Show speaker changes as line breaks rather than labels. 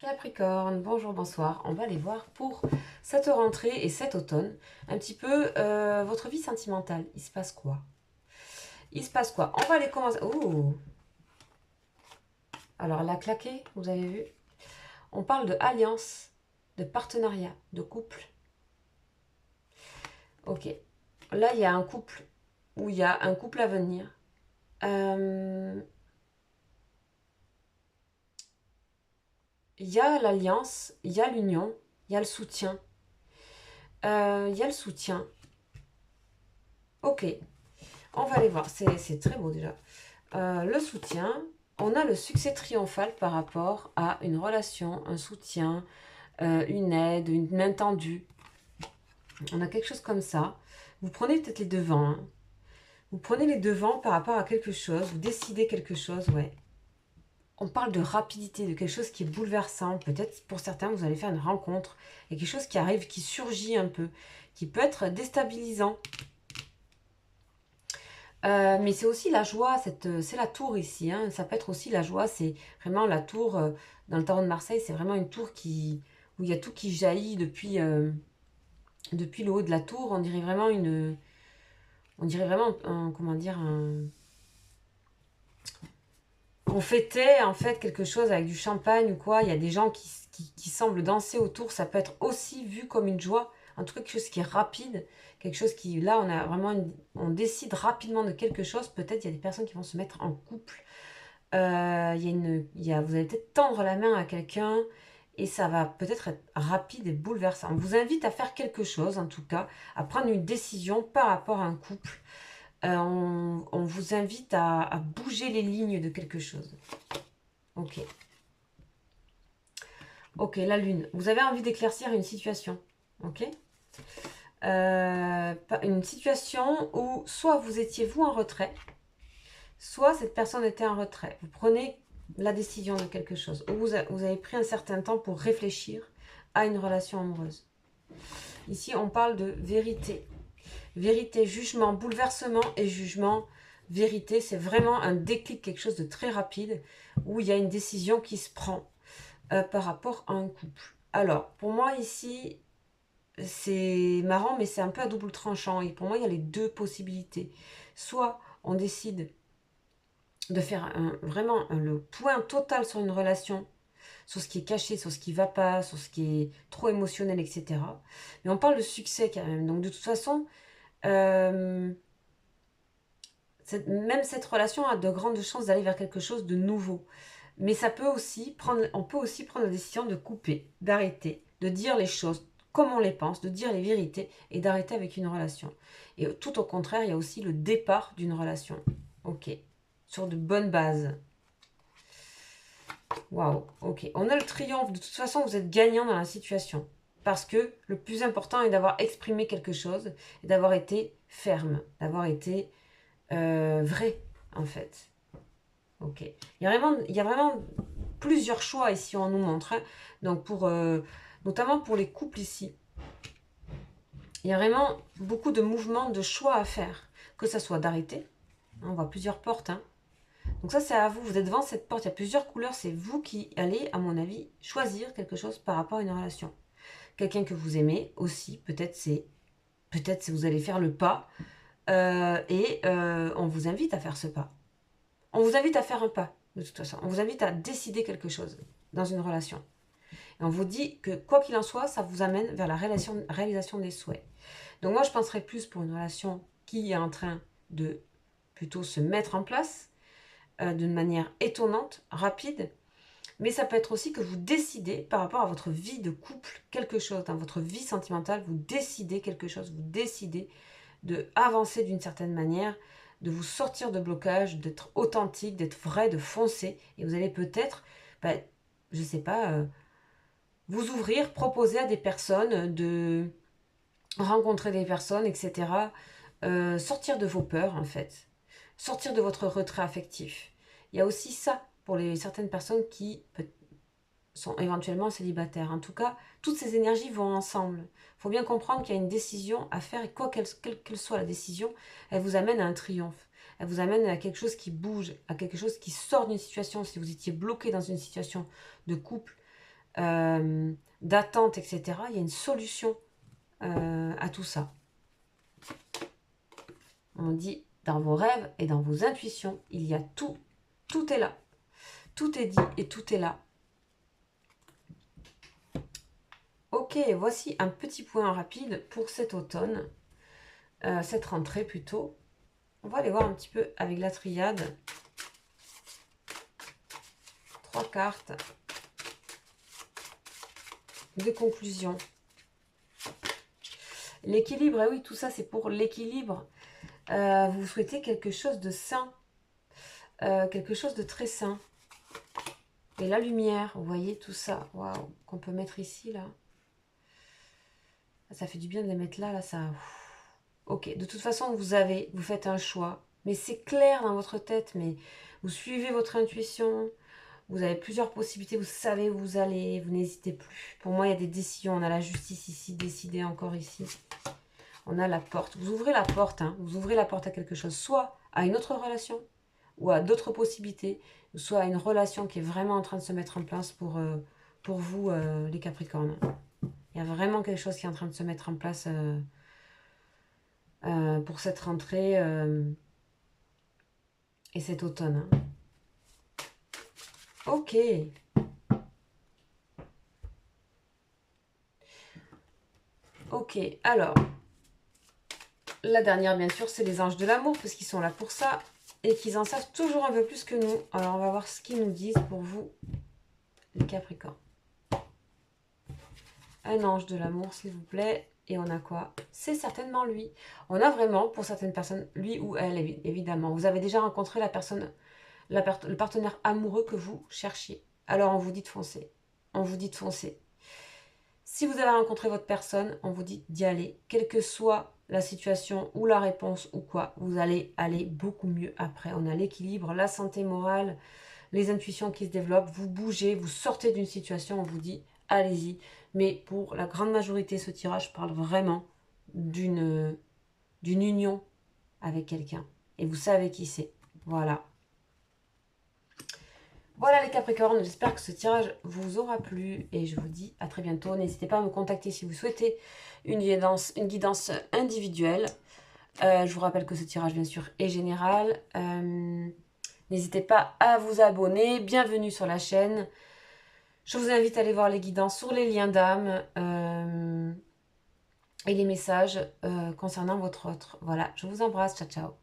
Capricorne, bonjour, bonsoir. On va aller voir pour cette rentrée et cet automne, un petit peu votre vie sentimentale. Il se passe quoi? Il se passe quoi? On va aller commencer. Oh. Alors, la claquée, vous avez vu? On parle de alliance, de partenariat, de couple. Ok. Là, il y a un couple, où il y a un couple à venir. Euh, Il y a l'alliance, il y a l'union, il y a le soutien. Il y a le soutien. Ok. On va aller voir. C'est très beau déjà. Le soutien, on a le succès triomphal par rapport à une relation, un soutien, une aide, une main tendue. On a quelque chose comme ça. Vous prenez peut-être les devants. Hein. Vous prenez les devants par rapport à quelque chose. Vous décidez quelque chose, ouais. On parle de rapidité, de quelque chose qui est bouleversant. Peut-être pour certains, vous allez faire une rencontre. Il y a quelque chose qui arrive, qui surgit un peu, qui peut être déstabilisant. Mais c'est aussi la joie, c'est la tour ici. Hein. Ça peut être aussi la joie, c'est vraiment la tour dans le tarot de Marseille, c'est vraiment une tour où il y a tout qui jaillit depuis le haut de la tour. On dirait vraiment, comment dire, on fêtait en fait quelque chose avec du champagne ou quoi. Il y a des gens qui semblent danser autour. Ça peut être aussi vu comme une joie. En tout cas, quelque chose qui est rapide, quelque chose qui, là, on décide rapidement de quelque chose. Peut-être il y a des personnes qui vont se mettre en couple. Vous allez peut-être tendre la main à quelqu'un et ça va peut-être être rapide et bouleversant. On vous invite à faire quelque chose, en tout cas, à prendre une décision par rapport à un couple. On vous invite à bouger les lignes de quelque chose. Ok. Ok, la lune. Vous avez envie d'éclaircir une situation. Ok. Une situation où soit vous étiez vous en retrait, soit cette personne était en retrait. Vous prenez la décision de quelque chose. Ou vous avez pris un certain temps pour réfléchir à une relation amoureuse. Ici, on parle de vérité. Vérité, jugement, bouleversement et jugement. Vérité, c'est vraiment un déclic, quelque chose de très rapide, où il y a une décision qui se prend par rapport à un couple. Alors, pour moi ici, c'est marrant, mais c'est un peu à double tranchant. Et pour moi, il y a les deux possibilités. Soit on décide de faire vraiment le point total sur une relation, sur ce qui est caché, sur ce qui ne va pas, sur ce qui est trop émotionnel, etc. Mais on parle de succès quand même. Donc de toute façon, même cette relation a de grandes chances d'aller vers quelque chose de nouveau. Mais on peut aussi prendre la décision de couper, d'arrêter, de dire les choses comme on les pense, de dire les vérités et d'arrêter avec une relation. Et tout au contraire, il y a aussi le départ d'une relation. Ok. Sur de bonnes bases. Waouh, ok. On a le triomphe. De toute façon, vous êtes gagnant dans la situation. Parce que le plus important est d'avoir exprimé quelque chose et d'avoir été ferme, d'avoir été vrai, en fait. Ok. Il y a vraiment plusieurs choix ici, on nous montre. Hein. Donc, notamment pour les couples ici, il y a vraiment beaucoup de mouvements, de choix à faire. Que ça soit d'arrêter. On voit plusieurs portes. Hein. Donc ça, c'est à vous. Vous êtes devant cette porte. Il y a plusieurs couleurs. C'est vous qui allez, à mon avis, choisir quelque chose par rapport à une relation. Quelqu'un que vous aimez aussi. Peut-être si vous allez faire le pas. On vous invite à faire ce pas. On vous invite à faire un pas, de toute façon. On vous invite à décider quelque chose dans une relation. Et on vous dit que quoi qu'il en soit, ça vous amène vers la réalisation des souhaits. Donc moi, je penserais plus pour une relation qui est en train de plutôt se mettre en place d'une manière étonnante, rapide. Mais ça peut être aussi que vous décidez par rapport à votre vie de couple quelque chose, dans votre vie sentimentale, vous décidez quelque chose, vous décidez de avancer d'une certaine manière, de vous sortir de blocage, d'être authentique, d'être vrai, de foncer. Et vous allez peut-être, je ne sais pas, vous ouvrir, proposer à des personnes de rencontrer des personnes, etc. Sortir de vos peurs, en fait. Sortir de votre retrait affectif. Il y a aussi ça pour certaines personnes qui sont éventuellement célibataires. En tout cas, toutes ces énergies vont ensemble. Il faut bien comprendre qu'il y a une décision à faire et quelle soit la décision, elle vous amène à un triomphe. Elle vous amène à quelque chose qui bouge, à quelque chose qui sort d'une situation. Si vous étiez bloqué dans une situation de couple, d'attente, etc. Il y a une solution à tout ça. On dit, dans vos rêves et dans vos intuitions, il y a tout. Tout est là. Tout est dit et tout est là. Ok, voici un petit point rapide pour cet automne. Cette rentrée plutôt. On va aller voir un petit peu avec la triade. 3 cartes de conclusion. L'équilibre, oui, tout ça c'est pour l'équilibre. Vous souhaitez quelque chose de sain, quelque chose de très sain. Et la lumière, vous voyez tout ça, waouh, qu'on peut mettre ici, là. Ça fait du bien de les mettre là, ça. Ok, de toute façon, vous faites un choix. Mais c'est clair dans votre tête, mais vous suivez votre intuition. Vous avez plusieurs possibilités, vous savez où vous allez, vous n'hésitez plus. Pour moi, il y a des décisions. On a la justice ici, décider encore ici. On a la porte. Vous ouvrez la porte, hein. Vous ouvrez la porte à quelque chose, soit à une autre relation, ou à d'autres possibilités, soit à une relation qui est vraiment en train de se mettre en place pour vous, les Capricornes. Il y a vraiment quelque chose qui est en train de se mettre en place pour cette rentrée et cet automne. Hein. Ok. Ok, alors, la dernière, bien sûr, c'est les anges de l'amour, parce qu'ils sont là pour ça, et qu'ils en savent toujours un peu plus que nous. Alors, on va voir ce qu'ils nous disent pour vous, les Capricornes. Un ange de l'amour, s'il vous plaît. Et on a quoi? C'est certainement lui. On a vraiment, pour certaines personnes, lui ou elle, évidemment. Vous avez déjà rencontré la personne, le partenaire amoureux que vous cherchiez. Alors, on vous dit de foncer. On vous dit de foncer. Si vous avez rencontré votre personne, on vous dit d'y aller. Quelle que soit la situation ou la réponse ou quoi, vous allez aller beaucoup mieux après. On a l'équilibre, la santé morale, les intuitions qui se développent. Vous bougez, vous sortez d'une situation, on vous dit allez-y. Mais pour la grande majorité, ce tirage parle vraiment d'une union avec quelqu'un. Et vous savez qui c'est. Voilà. Voilà les Capricornes, j'espère que ce tirage vous aura plu et je vous dis à très bientôt. N'hésitez pas à me contacter si vous souhaitez une guidance individuelle. Je vous rappelle que ce tirage, bien sûr, est général. N'hésitez pas à vous abonner. Bienvenue sur la chaîne. Je vous invite à aller voir les guidances sur les liens d'âme et les messages concernant votre autre. Voilà, je vous embrasse. Ciao, ciao.